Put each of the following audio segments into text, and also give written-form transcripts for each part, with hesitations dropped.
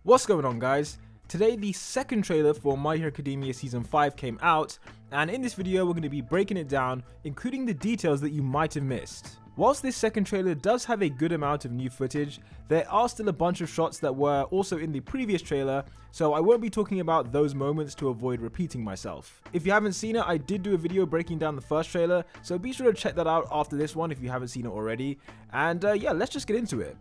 What's going on, guys? Today the second trailer for My Hero Academia Season 5 came out, and in this video we're going to be breaking it down, including the details that you might have missed. Whilst this second trailer does have a good amount of new footage, there are still a bunch of shots that were also in the previous trailer, so I won't be talking about those moments to avoid repeating myself. If you haven't seen it, I did do a video breaking down the first trailer, so be sure to check that out after this one if you haven't seen it already, and yeah, let's just get into it.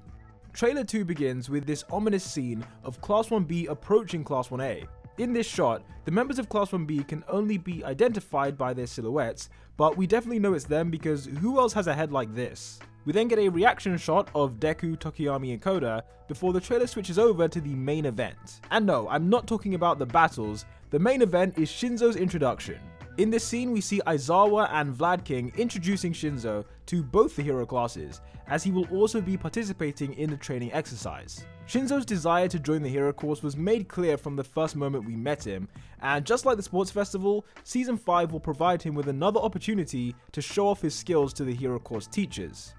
Trailer 2 begins with this ominous scene of Class 1B approaching Class 1A. In this shot, the members of Class 1B can only be identified by their silhouettes, but we definitely know it's them because who else has a head like this? We then get a reaction shot of Deku, Tokiyami and Koda before the trailer switches over to the main event. And no, I'm not talking about the battles, the main event is Shinzo's introduction. In this scene, we see Aizawa and Vlad King introducing Shinzo to both the hero classes, as he will also be participating in the training exercise. Shinzo's desire to join the hero course was made clear from the first moment we met him, and just like the sports festival, Season 5 will provide him with another opportunity to show off his skills to the hero course teachers.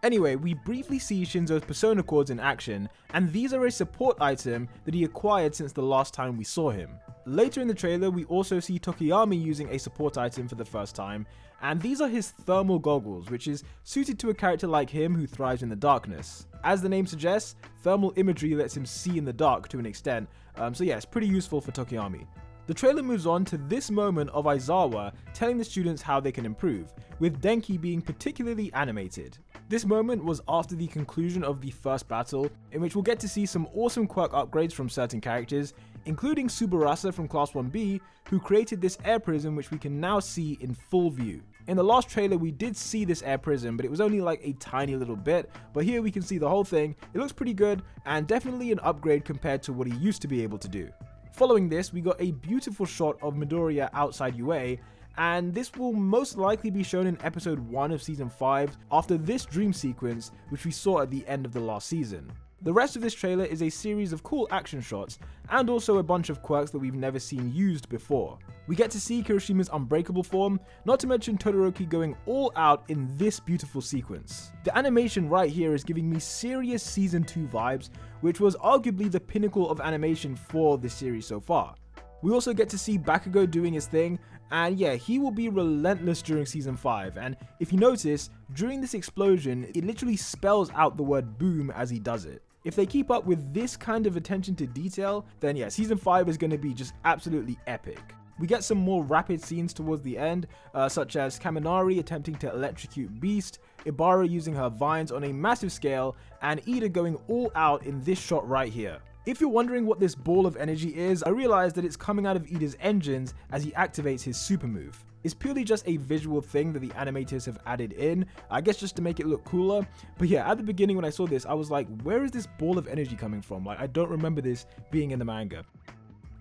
Anyway, we briefly see Shinzo's persona cords in action, and these are a support item that he acquired since the last time we saw him. Later in the trailer, we also see Tokiyami using a support item for the first time, and these are his thermal goggles, which is suited to a character like him who thrives in the darkness. As the name suggests, thermal imagery lets him see in the dark to an extent, so yeah, it's pretty useful for Tokiyami. The trailer moves on to this moment of Aizawa telling the students how they can improve, with Denki being particularly animated. This moment was after the conclusion of the first battle, in which we'll get to see some awesome quirk upgrades from certain characters, including Subarasa from Class 1B, who created this air prism which we can now see in full view. In the last trailer we did see this air prism, but it was only like a tiny little bit, but here we can see the whole thing. It looks pretty good, and definitely an upgrade compared to what he used to be able to do. Following this, we got a beautiful shot of Midoriya outside UA, and this will most likely be shown in episode 1 of season 5 after this dream sequence which we saw at the end of the last season. The rest of this trailer is a series of cool action shots and also a bunch of quirks that we've never seen used before. We get to see Kirishima's unbreakable form, not to mention Todoroki going all out in this beautiful sequence. The animation right here is giving me serious season 2 vibes, which was arguably the pinnacle of animation for this series so far. We also get to see Bakugo doing his thing, and yeah, he will be relentless during season 5, and if you notice, during this explosion, it literally spells out the word boom as he does it. If they keep up with this kind of attention to detail, then yeah, season 5 is going to be just absolutely epic. We get some more rapid scenes towards the end, such as Kaminari attempting to electrocute Beast, Ibara using her vines on a massive scale, and Ida going all out in this shot right here. If you're wondering what this ball of energy is, I realized that it's coming out of Ida's engines as he activates his super move. It's purely just a visual thing that the animators have added in, I guess just to make it look cooler, but yeah, at the beginning when I saw this, I was like, where is this ball of energy coming from? Like, I don't remember this being in the manga.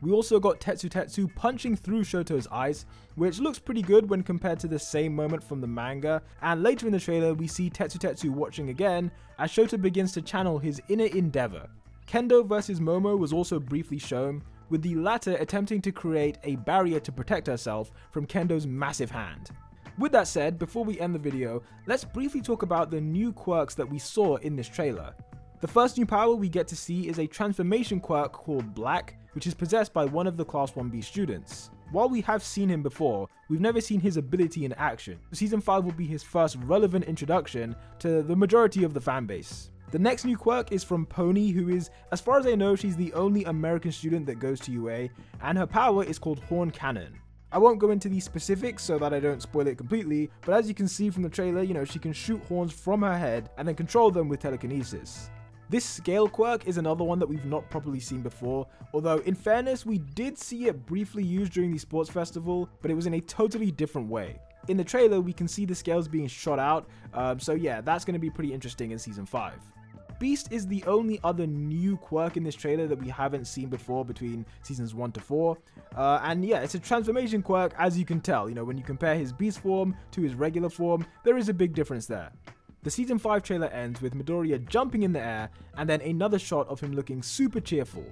We also got Tetsu punching through Shoto's eyes, which looks pretty good when compared to the same moment from the manga, and later in the trailer we see Tetsu watching again as Shoto begins to channel his inner endeavor. Kendo vs Momo was also briefly shown, with the latter attempting to create a barrier to protect herself from Kendo's massive hand. With that said, before we end the video, let's briefly talk about the new quirks that we saw in this trailer. The first new power we get to see is a transformation quirk called Black, which is possessed by one of the Class 1B students. While we have seen him before, we've never seen his ability in action. Season 5 will be his first relevant introduction to the majority of the fanbase. The next new quirk is from Pony, who is, as far as I know, she's the only American student that goes to UA, and her power is called Horn Cannon. I won't go into the specifics so that I don't spoil it completely, but as you can see from the trailer, she can shoot horns from her head and then control them with telekinesis. This scale quirk is another one that we've not properly seen before, although in fairness we did see it briefly used during the sports festival, but it was in a totally different way. In the trailer we can see the scales being shot out, so yeah, that's going to be pretty interesting in season 5. Beast is the only other new quirk in this trailer that we haven't seen before between seasons 1 to 4, and yeah, it's a transformation quirk as you can tell. When you compare his beast form to his regular form, there is a big difference there. The season 5 trailer ends with Midoriya jumping in the air and then another shot of him looking super cheerful.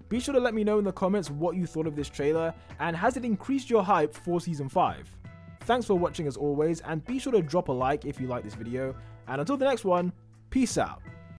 Be sure to let me know in the comments what you thought of this trailer, and has it increased your hype for season 5? Thanks for watching as always, and be sure to drop a like if you like this video, and until the next one, peace out.